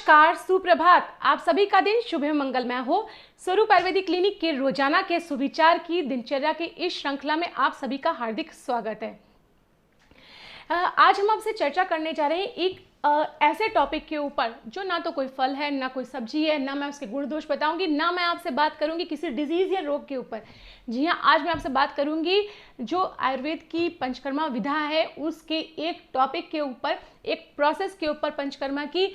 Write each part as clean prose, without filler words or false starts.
नमस्कार, सुप्रभात। आप सभी का दिन शुभ एवं मंगलमय हो। स्वरूप आयुर्वेदिक क्लिनिक के रोजाना के सुविचार की दिनचर्या के इस श्रृंखला में आप सभी का हार्दिक स्वागत है। आज हम आपसे चर्चा करने जा रहे हैं एक ऐसे टॉपिक के ऊपर जो ना तो कोई फल है, ना कोई सब्जी है, ना मैं उसके गुण दोष बताऊंगी, ना मैं आपसे बात करूंगी किसी डिजीज या रोग के ऊपर। जी हाँ, आज मैं आपसे बात करूंगी जो आयुर्वेद की पंचकर्मा विधा है उसके एक टॉपिक के ऊपर, एक प्रोसेस के ऊपर पंचकर्मा की,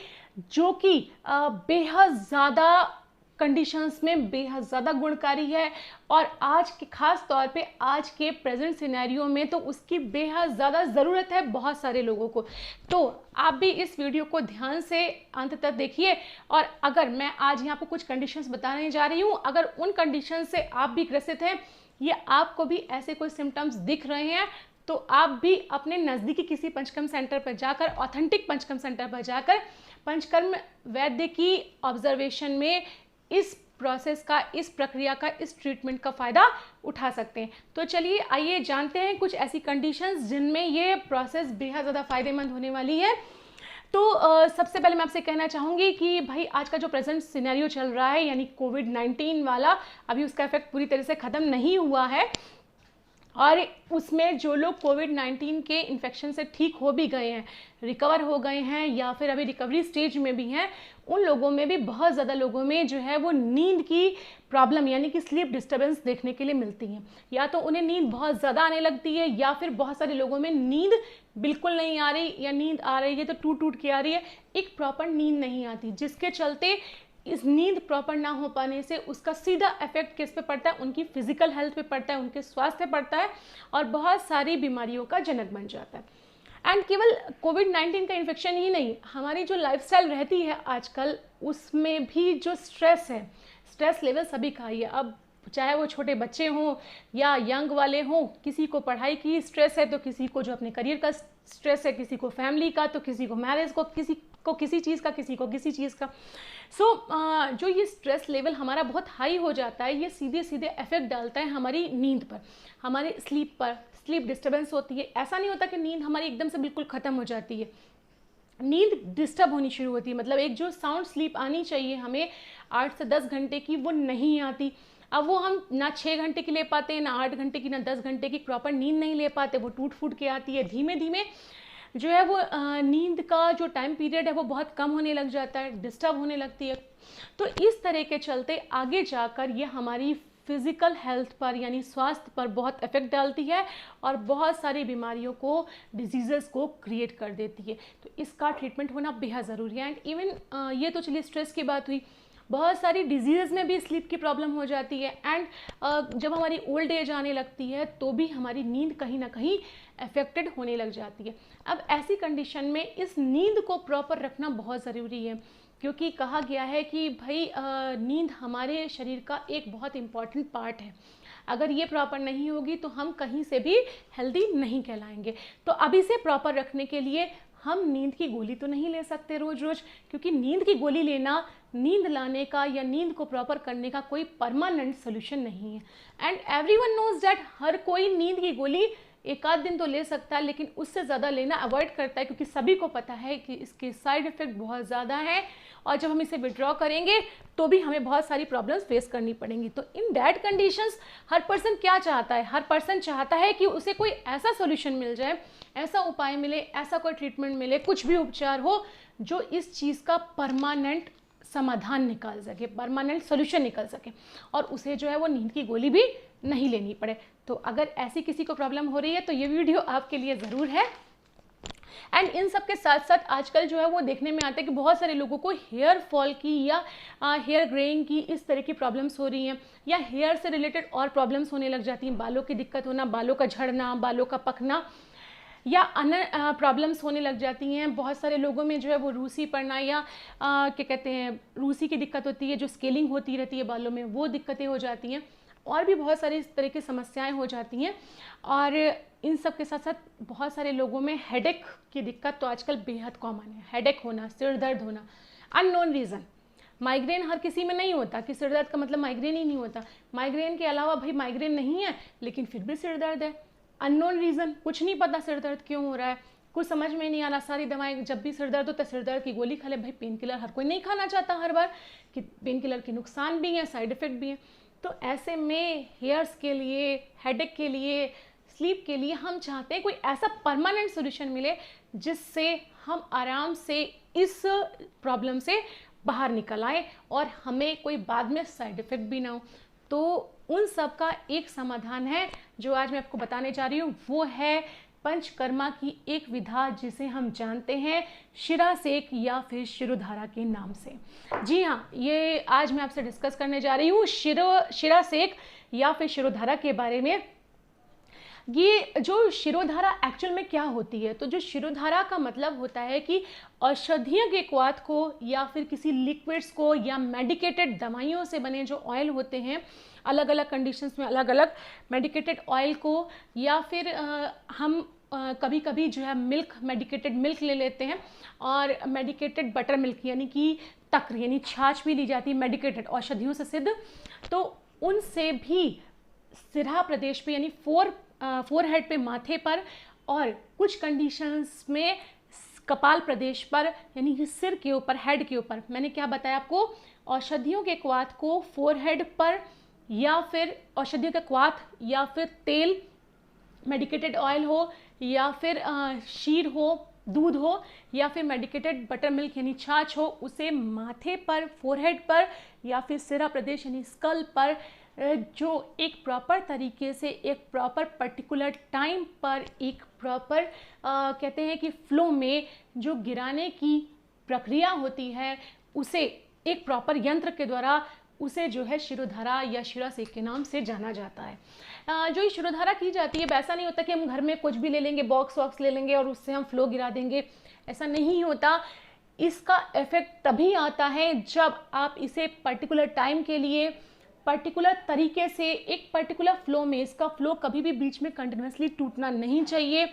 जो कि बेहद ज़्यादा कंडीशंस में बेहद ज़्यादा गुणकारी है और आज के खास तौर पे आज के प्रेजेंट सिनेरियो में तो उसकी बेहद ज़्यादा ज़रूरत है बहुत सारे लोगों को। तो आप भी इस वीडियो को ध्यान से अंत तक देखिए और अगर मैं आज यहाँ पर कुछ कंडीशंस बताने जा रही हूँ, अगर उन कंडीशंस से आप भी ग्रसित हैं या आपको भी ऐसे कोई सिम्टम्स दिख रहे हैं तो आप भी अपने नज़दीकी किसी पंचकर्म सेंटर पर जाकर, ऑथेंटिक पंचकर्म सेंटर पर जाकर पंचकर्म वैद्य की ऑब्जर्वेशन में इस प्रोसेस का, इस प्रक्रिया का, इस ट्रीटमेंट का फ़ायदा उठा सकते हैं। तो चलिए आइए जानते हैं कुछ ऐसी कंडीशंस जिनमें ये प्रोसेस बेहद ज़्यादा फ़ायदेमंद होने वाली है। तो सबसे पहले मैं आपसे कहना चाहूँगी कि भाई आज का जो प्रेजेंट सिनेरियो चल रहा है यानी कोविड-19 वाला, अभी उसका इफेक्ट पूरी तरह से ख़त्म नहीं हुआ है और उसमें जो लोग कोविड-19 के इन्फेक्शन से ठीक हो भी गए हैं, रिकवर हो गए हैं या फिर अभी रिकवरी स्टेज में भी हैं, उन लोगों में भी बहुत ज़्यादा लोगों में जो है वो नींद की प्रॉब्लम यानी कि स्लीप डिस्टर्बेंस देखने के लिए मिलती है। या तो उन्हें नींद बहुत ज़्यादा आने लगती है या फिर बहुत सारे लोगों में नींद बिल्कुल नहीं आ रही या नींद आ रही है तो टूट टूट के आ रही है, एक प्रॉपर नींद नहीं आती, जिसके चलते इस नींद प्रॉपर ना हो पाने से उसका सीधा इफेक्ट किस पे पड़ता है, उनकी फिजिकल हेल्थ पे पड़ता है, उनके स्वास्थ्य पे पड़ता है और बहुत सारी बीमारियों का जनक बन जाता है। एंड केवल कोविड-19 का इन्फेक्शन ही नहीं, हमारी जो लाइफस्टाइल रहती है आजकल उसमें भी जो स्ट्रेस है, स्ट्रेस लेवल सभी का ही है। अब चाहे वो छोटे बच्चे हों या यंग वाले हों, किसी को पढ़ाई की स्ट्रेस है तो किसी को जो अपने करियर का स्ट्रेस है, किसी को फैमिली का, तो किसी को मैरिज को, किसी को किसी चीज़ का, किसी को किसी चीज़ का। जो ये स्ट्रेस लेवल हमारा बहुत हाई हो जाता है, ये सीधे सीधे इफेक्ट डालता है हमारी नींद पर, हमारे स्लीप पर, स्लीप डिस्टर्बेंस होती है। ऐसा नहीं होता कि नींद हमारी एकदम से बिल्कुल ख़त्म हो जाती है, नींद डिस्टर्ब होनी शुरू होती है। मतलब एक जो साउंड स्लीप आनी चाहिए हमें 8 से 10 घंटे की, वो नहीं आती। अब वो हम ना 6 घंटे की ले पाते हैं, ना 8 घंटे की, ना 10 घंटे की प्रॉपर नींद नहीं ले पाते, वो टूट फूट के आती है। धीमे धीमे जो है वो नींद का जो टाइम पीरियड है वो बहुत कम होने लग जाता है, डिस्टर्ब होने लगती है। तो इस तरह के चलते आगे जाकर ये हमारी फिज़िकल हेल्थ पर यानी स्वास्थ्य पर बहुत इफेक्ट डालती है और बहुत सारी बीमारियों को, डिजीज़ेस को क्रिएट कर देती है। तो इसका ट्रीटमेंट होना बेहद ज़रूरी है। एंड इवन ये तो चलिए स्ट्रेस की बात हुई, बहुत सारी डिजीज़ में भी स्लीप की प्रॉब्लम हो जाती है। एंड जब हमारी ओल्ड एज आने लगती है तो भी हमारी नींद कहीं ना कहीं अफेक्टेड होने लग जाती है। अब ऐसी कंडीशन में इस नींद को प्रॉपर रखना बहुत ज़रूरी है, क्योंकि कहा गया है कि भाई नींद हमारे शरीर का एक बहुत इम्पॉर्टेंट पार्ट है। अगर ये प्रॉपर नहीं होगी तो हम कहीं से भी हेल्दी नहीं कहलाएंगे। तो अब इसे प्रॉपर रखने के लिए हम नींद की गोली तो नहीं ले सकते रोज़ रोज़, क्योंकि नींद की गोली लेना नींद लाने का या नींद को प्रॉपर करने का कोई परमानेंट सोल्यूशन नहीं है। एंड एवरीवन नोज दैट, हर कोई नींद की गोली एक आध दिन तो ले सकता है लेकिन उससे ज़्यादा लेना अवॉइड करता है, क्योंकि सभी को पता है कि इसके साइड इफ़ेक्ट बहुत ज़्यादा है और जब हम इसे विड्रॉ करेंगे तो भी हमें बहुत सारी प्रॉब्लम्स फेस करनी पड़ेंगी। तो in that conditions her person क्या चाहता है, हर पर्सन चाहता है कि उसे कोई ऐसा सोल्यूशन मिल जाए, ऐसा उपाय मिले, ऐसा कोई ट्रीटमेंट मिले, कुछ भी उपचार हो जो इस चीज़ का परमानेंट समाधान निकाल सके, परमानेंट सोल्यूशन निकल सके और उसे जो है वो नींद की गोली भी नहीं लेनी पड़े। तो अगर ऐसी किसी को प्रॉब्लम हो रही है तो ये वीडियो आपके लिए ज़रूर है। एंड इन सब के साथ साथ आजकल जो है वो देखने में आता है कि बहुत सारे लोगों को हेयर फॉल की या हेयर ग्रेइंग की इस तरह की प्रॉब्लम्स हो रही हैं, या हेयर से रिलेटेड और प्रॉब्लम्स होने लग जाती हैं, बालों की दिक्कत होना, बालों का झड़ना, बालों का पकना या अन्य प्रॉब्लम्स होने लग जाती हैं। बहुत सारे लोगों में जो है वो रूसी पड़ना या क्या कहते हैं, रूसी की दिक्कत होती है, जो स्केलिंग होती रहती है बालों में, वो दिक्कतें हो जाती हैं और भी बहुत सारी इस तरह की समस्याएं हो जाती हैं। और इन सब के साथ साथ बहुत सारे लोगों में हेडेक की दिक्कत तो आजकल बेहद कॉमन है। हेडेक होना, सिर दर्द होना, अननोन रीज़न। माइग्रेन हर किसी में नहीं होता कि सिर दर्द का मतलब माइग्रेन ही नहीं होता, माइग्रेन के अलावा भाई माइग्रेन नहीं है लेकिन फिर भी सिर दर्द है, अननोन रीज़न, कुछ नहीं पता सिर दर्द क्यों हो रहा है। कुछ समझ में नहीं आ रहा, सारी दवाएं, जब भी सिर दर्द होता है सिर दर्द की गोली खा ले। भाई पेन किलर हर कोई नहीं खाना चाहता हर बार, कि पेन किलर के नुकसान भी हैं, साइड इफ़ेक्ट भी हैं। तो ऐसे में हेयर्स के लिए, हेडेक के लिए, स्लीप के लिए हम चाहते हैं कोई ऐसा परमानेंट सोल्यूशन मिले जिससे हम आराम से इस प्रॉब्लम से बाहर निकल आए और हमें कोई बाद में साइड इफ़ेक्ट भी ना हो। तो उन सब का एक समाधान है जो आज मैं आपको बताने जा रही हूँ, वो है पंचकर्मा की एक विधा जिसे हम जानते हैं शिरासेक या फिर शिरोधारा के नाम से। जी हाँ, ये आज मैं आपसे डिस्कस करने जा रही हूँ शिरासेक या फिर शिरोधारा के बारे में। ये जो शिरोधारा एक्चुअल में क्या होती है, तो जो शिरोधारा का मतलब होता है कि औषधीय के क्वाथ को या फिर किसी लिक्विड्स को या मेडिकेटेड दवाइयों से बने जो ऑयल होते हैं, अलग अलग कंडीशंस में अलग अलग मेडिकेटेड ऑयल को, या फिर हम कभी कभी जो है मिल्क, मेडिकेटेड मिल्क ले लेते हैं, और मेडिकेटेड बटर मिल्क यानी कि तक्र यानी छाछ भी ली जाती है मेडिकेटेड औषधियों से सिद्ध। तो उनसे भी सिरहा प्रदेश पे यानी फोरहेड पे, माथे पर, और कुछ कंडीशंस में कपाल प्रदेश पर यानी कि सिर के ऊपर, हेड के ऊपर, मैंने क्या बताया आपको, औषधियों के क्वाथ को फोरहेड पर, या फिर औषधियों का क्वाथ या फिर तेल, मेडिकेटेड ऑयल हो, या फिर शीर हो, दूध हो, या फिर मेडिकेटेड बटर मिल्क यानी छाछ हो, उसे माथे पर, फोरहेड पर, या फिर सिरा प्रदेश यानी स्कल पर जो एक प्रॉपर तरीके से, एक प्रॉपर पर्टिकुलर टाइम पर, एक प्रॉपर कहते हैं कि फ्लो में जो गिराने की प्रक्रिया होती है, उसे एक प्रॉपर यंत्र के द्वारा उसे जो है शिरोधारा या शिरासेक के नाम से जाना जाता है। जो ये शिरोधारा की जाती है, वैसा नहीं होता कि हम घर में कुछ भी ले लेंगे, बॉक्स वॉक्स ले लेंगे और उससे हम फ्लो गिरा देंगे, ऐसा नहीं होता। इसका इफेक्ट तभी आता है जब आप इसे पर्टिकुलर टाइम के लिए, पर्टिकुलर तरीके से, एक पर्टिकुलर फ्लो में, इसका फ्लो कभी भी बीच में कंटिन्यूसली टूटना नहीं चाहिए,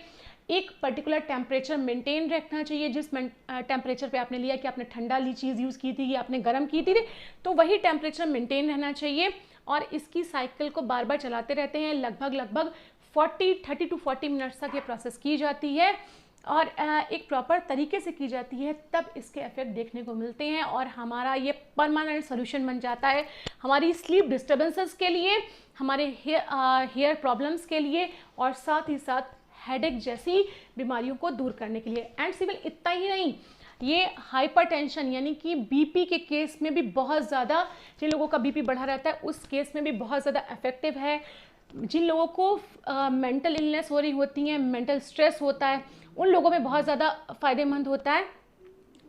एक पर्टिकुलर टेम्परेचर मेंटेन रखना चाहिए। जिस टेम्परेचर पे आपने लिया, कि आपने ठंडा ली चीज़ यूज़ की थी या आपने गर्म की थी, तो वही टेम्परेचर मेंटेन रहना चाहिए। और इसकी साइकिल को बार बार चलाते रहते हैं, लगभग 30 to 40 मिनट्स तक ये प्रोसेस की जाती है और एक प्रॉपर तरीके से की जाती है, तब इसके इफेक्ट देखने को मिलते हैं और हमारा ये परमानेंट सोल्यूशन बन जाता है हमारी स्लीप डिस्टर्बेंसेस के लिए, हमारे हेयर प्रॉब्लम्स के लिए, और साथ ही साथ हेडेक जैसी बीमारियों को दूर करने के लिए। एंड सिविल इतना ही नहीं, ये हाइपरटेंशन यानी कि बीपी के केस में भी बहुत ज़्यादा, जिन लोगों का बीपी बढ़ा रहता है उस केस में भी बहुत ज़्यादा इफेक्टिव है। जिन लोगों को मेंटल इलनेस हो रही होती है, मेंटल स्ट्रेस होता है, उन लोगों में बहुत ज़्यादा फ़ायदेमंद होता है।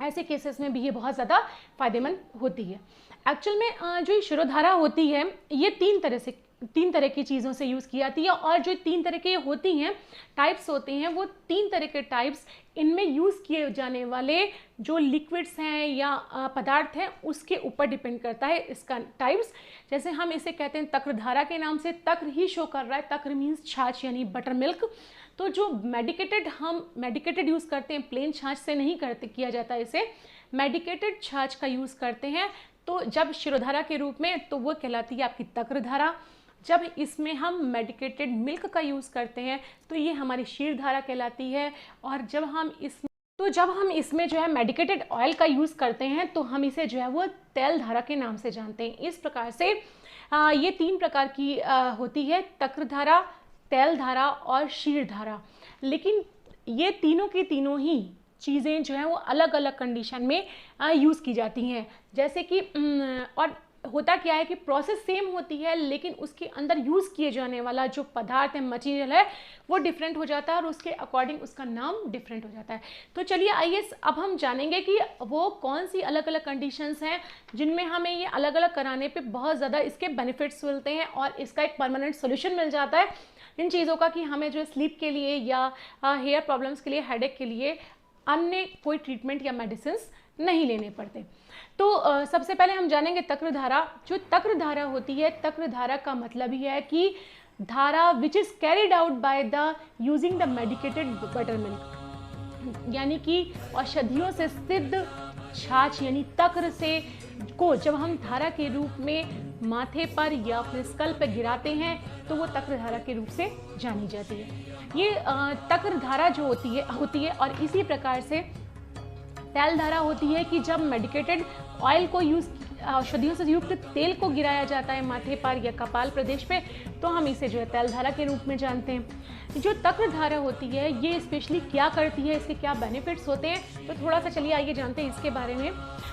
ऐसे केसेस में भी ये बहुत ज़्यादा फ़ायदेमंद होती है। एक्चुअल में जो शिरोधारा होती है, ये तीन तरह की चीज़ों से यूज़ की जाती है, और जो 3 तरह के होती हैं, टाइप्स होते हैं, वो 3 तरह के टाइप्स, इनमें यूज़ किए जाने वाले जो लिक्विड्स हैं या पदार्थ हैं उसके ऊपर डिपेंड करता है इसका टाइप्स। जैसे हम इसे कहते हैं तक्रधारा के नाम से, तक्र ही शो कर रहा है, तक्र मीन्स छाछ यानी बटर मिल्क। तो जो हम मेडिकेटेड यूज़ करते हैं, प्लेन छाछ से नहीं किया जाता इसे, मेडिकेटेड छाछ का यूज़ करते हैं। तो जब शिरोधारा के रूप में, तो वो कहलाती है आपकी तक्रधारा। जब इसमें हम मेडिकेटेड मिल्क का यूज़ करते हैं तो ये हमारी शीरधारा कहलाती है। और जब हम इसमें जो है मेडिकेटेड ऑयल का यूज़ करते हैं तो हम इसे जो है वो तेलधारा के नाम से जानते हैं। इस प्रकार से ये 3 प्रकार की होती है, तक्रधारा, तेलधारा और शीरधारा। लेकिन ये तीनों की तीनों ही चीज़ें जो हैं वो अलग अलग कंडीशन में यूज़ की जाती हैं। जैसे कि और होता क्या है कि प्रोसेस सेम होती है, लेकिन उसके अंदर यूज़ किए जाने वाला जो पदार्थ है, मटेरियल है, वो डिफरेंट हो जाता है और उसके अकॉर्डिंग उसका नाम डिफरेंट हो जाता है। तो चलिए आइए अब हम जानेंगे कि वो कौन सी अलग अलग कंडीशंस हैं जिनमें हमें ये अलग अलग कराने पे बहुत ज़्यादा इसके बेनिफिट्स मिलते हैं और इसका एक परमानेंट सोल्यूशन मिल जाता है इन चीज़ों का, कि हमें जो स्लीप के लिए या हेयर प्रॉब्लम्स के लिए, हेडेक के लिए अन्य कोई ट्रीटमेंट या मेडिसिन नहीं लेने पड़ते। तो सबसे पहले हम जानेंगे तक्रधारा। जो तक्रधारा होती है, तक्रधारा का मतलब ही है कि धारा which is carried out by the using the medicated butter milk, यानी कि औषधियों से सिद्ध छाछ यानी तक्र से को जब हम धारा के रूप में माथे पर या फिर स्कल पर गिराते हैं तो वो तक्रधारा के रूप से जानी जाती है। ये तक्र धारा जो होती है और इसी प्रकार से तेल धारा होती है कि जब मेडिकेटेड ऑयल को औषधियों से युक्त तेल को गिराया जाता है माथे पर या कपाल प्रदेश पे, तो हम इसे जो है तेल धारा के रूप में जानते हैं। जो तक्र धारा होती है ये स्पेशली क्या करती है, इसके क्या बेनिफिट्स होते हैं, तो थोड़ा सा चलिए आइए जानते हैं इसके बारे में।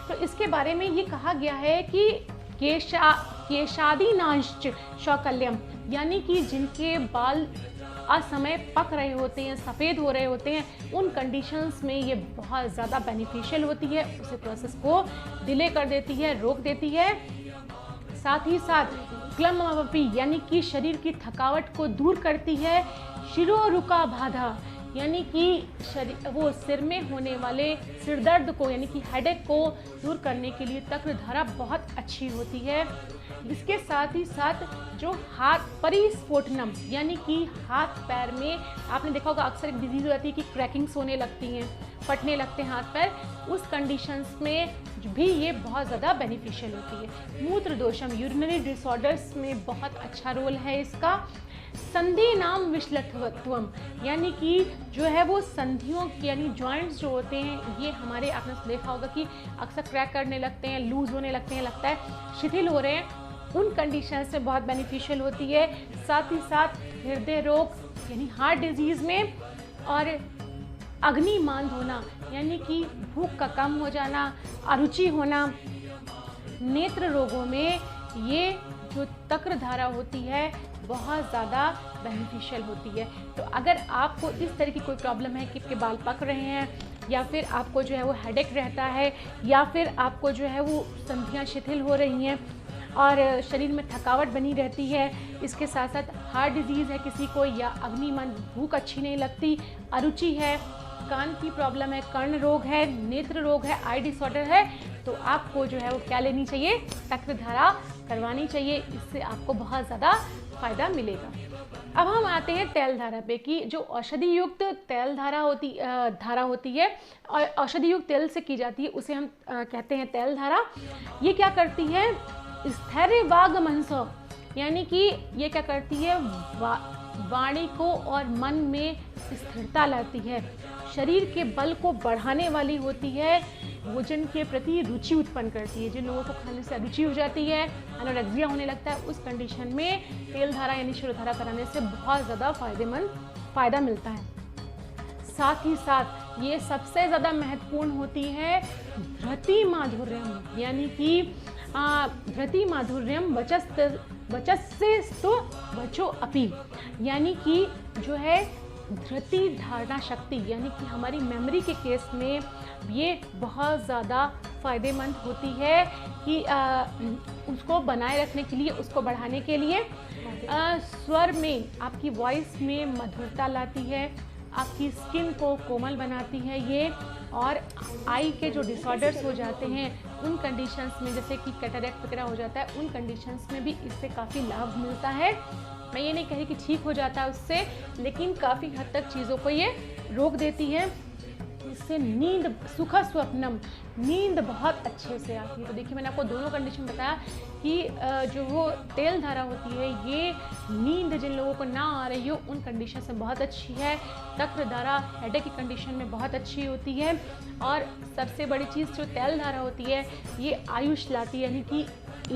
तो इसके बारे में ये कहा गया है कि केशादीनांश्च शौकल्यम, यानी कि जिनके बाल असमय पक रहे होते हैं, सफ़ेद हो रहे होते हैं, उन कंडीशंस में ये बहुत ज़्यादा बेनिफिशियल होती है, उसे प्रोसेस को डिले कर देती है, रोक देती है। साथ ही साथ क्लमवपी यानी कि शरीर की थकावट को दूर करती है। शिरोरुका बाधा यानी कि वो सिर में होने वाले सिर दर्द को यानी कि हेडेक को दूर करने के लिए तक्र धारा बहुत अच्छी होती है। इसके साथ ही साथ जो हाथ परिस्फोटनम यानी कि हाथ पैर में आपने देखा होगा अक्सर एक डिजीज हो जाती है कि क्रैकिंग्स होने लगती हैं, फटने लगते हैं हाथ पैर, उस कंडीशंस में भी ये बहुत ज़्यादा बेनिफिशियल होती है। मूत्र दोषम यूरिनरी डिसऑर्डर्स में बहुत अच्छा रोल है इसका। संधि नाम विश्लत्वम यानी कि जो है वो संधियों यानी जॉइंट्स जो होते हैं ये हमारे, आपने देखा होगा कि अक्सर क्रैक करने लगते हैं, लूज होने लगते हैं, लगता है शिथिल हो रहे हैं, उन कंडीशंस में बहुत बेनिफिशियल होती है। साथ ही साथ हृदय रोग यानी हार्ट डिजीज़ में, और अग्निमांद होना यानी कि भूख का कम हो जाना, अरुचि होना, नेत्र रोगों में ये जो तक्र धारा होती है बहुत ज़्यादा बेनिफिशियल होती है। तो अगर आपको इस तरह की कोई प्रॉब्लम है कि आपके बाल पक रहे हैं, या फिर आपको जो है वो हेडेक रहता है, या फिर आपको जो है वो संधियाँ शिथिल हो रही हैं और शरीर में थकावट बनी रहती है, इसके साथ साथ हार्ट डिजीज़ है किसी को, या अग्निमंद, भूख अच्छी नहीं लगती, अरुचि है, कान की प्रॉब्लम है, कर्ण रोग है, नेत्र रोग है, आई डिसऑर्डर है, तो आपको जो है वो क्या लेनी चाहिए, तक्र धारा करवानी चाहिए। इससे आपको बहुत ज़्यादा फ़ायदा मिलेगा। अब हम आते हैं तेल धारा पे कि जो औषधि युक्त तेल धारा होती है और औषधि युक्त तेल से की जाती है, उसे हम कहते हैं तेल धारा। ये क्या करती है, स्थैर्य वागमनसो यानी कि ये क्या करती है, वाणी को और मन में स्थिरता लाती है, शरीर के बल को बढ़ाने वाली होती है, भोजन के प्रति रुचि उत्पन्न करती है। जिन लोगों को खाने से अरुचि हो जाती है, एनोरेक्सिया होने लगता है, उस कंडीशन में तेल धारा यानी शिरोधारा कराने से बहुत ज़्यादा फ़ायदा मिलता है। साथ ही साथ ये सबसे ज़्यादा महत्वपूर्ण होती है धृति माधुर्यम यानी कि धृति माधुर्यम वचस्सेस्तु वचो अपि यानी कि जो है धृति धारणा शक्ति यानी कि हमारी मेमोरी के केस में ये बहुत ज़्यादा फ़ायदेमंद होती है कि उसको बनाए रखने के लिए, उसको बढ़ाने के लिए। स्वर में, आपकी वॉइस में मधुरता लाती है, आपकी स्किन को कोमल बनाती है ये, और आई के जो डिसऑर्डर्स हो जाते हैं उन कंडीशंस में, जैसे कि कैटरेक्ट वगैरह हो जाता है, उन कंडीशंस में भी इससे काफ़ी लाभ मिलता है। मैं ये नहीं कह रही कि ठीक हो जाता है उससे, लेकिन काफ़ी हद तक चीज़ों को ये रोक देती है। इससे नींद, सुख स्वप्नम, नींद बहुत अच्छे से आती है। तो देखिए मैंने आपको दोनों कंडीशन बताया कि जो वो तेल धारा होती है ये नींद जिन लोगों को ना आ रही हो उन कंडीशन से बहुत अच्छी है, तक्र धारा हेडेक की कंडीशन में बहुत अच्छी होती है, और सबसे बड़ी चीज़ जो तेल धारा होती है ये आयुष लाती है यानी कि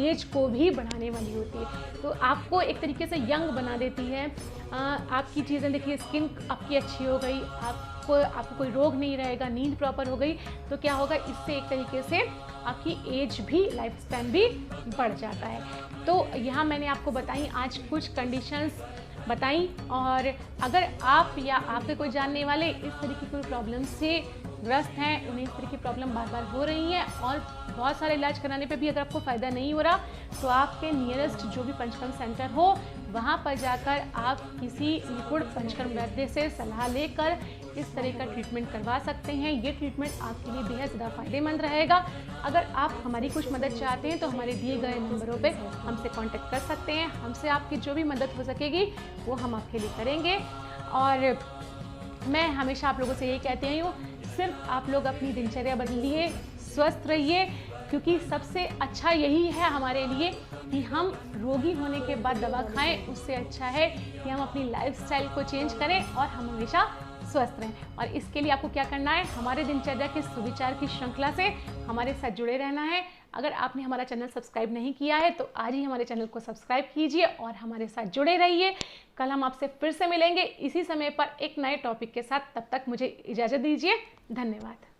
एज को भी बढ़ाने वाली होती है। तो आपको एक तरीके से यंग बना देती है। आपकी चीज़ें देखिए, स्किन आपकी अच्छी हो गई, आपको कोई रोग नहीं रहेगा, नींद प्रॉपर हो गई, तो क्या होगा, इससे एक तरीके से आपकी एज भी, लाइफ स्पैन भी बढ़ जाता है। तो यहाँ मैंने आपको बताई आज कुछ कंडीशंस बताई, और अगर आप या आपके कोई जानने वाले इस तरह की कोई प्रॉब्लम से ग्रस्त हैं, उन्हें इस तरह की प्रॉब्लम बार बार हो रही हैं और बहुत सारे इलाज कराने पे भी अगर आपको फ़ायदा नहीं हो रहा, तो आपके नियरेस्ट जो भी पंचकर्म सेंटर हो वहाँ पर जाकर आप किसी निपुण पंचकर्म वैद्य से सलाह लेकर इस तरह का ट्रीटमेंट करवा सकते हैं। ये ट्रीटमेंट आपके लिए बेहद ज़्यादा फ़ायदेमंद रहेगा। अगर आप हमारी कुछ मदद चाहते हैं तो हमारे दिए गए नंबरों पे हमसे कांटेक्ट कर सकते हैं। हमसे आपकी जो भी मदद हो सकेगी वो हम आपके लिए करेंगे। और मैं हमेशा आप लोगों से यही कहती हूँ, सिर्फ आप लोग अपनी दिनचर्या बदलिए, स्वस्थ रहिए, क्योंकि सबसे अच्छा यही है हमारे लिए कि हम रोगी होने के बाद दवा खाएं, उससे अच्छा है कि हम अपनी लाइफस्टाइल को चेंज करें और हम हमेशा स्वस्थ रहें। और इसके लिए आपको क्या करना है, हमारे दिनचर्या के सुविचार की श्रृंखला से हमारे साथ जुड़े रहना है। अगर आपने हमारा चैनल सब्सक्राइब नहीं किया है तो आज ही हमारे चैनल को सब्सक्राइब कीजिए और हमारे साथ जुड़े रहिए। कल हम आपसे फिर से मिलेंगे इसी समय पर एक नए टॉपिक के साथ। तब तक मुझे इजाज़त दीजिए। धन्यवाद।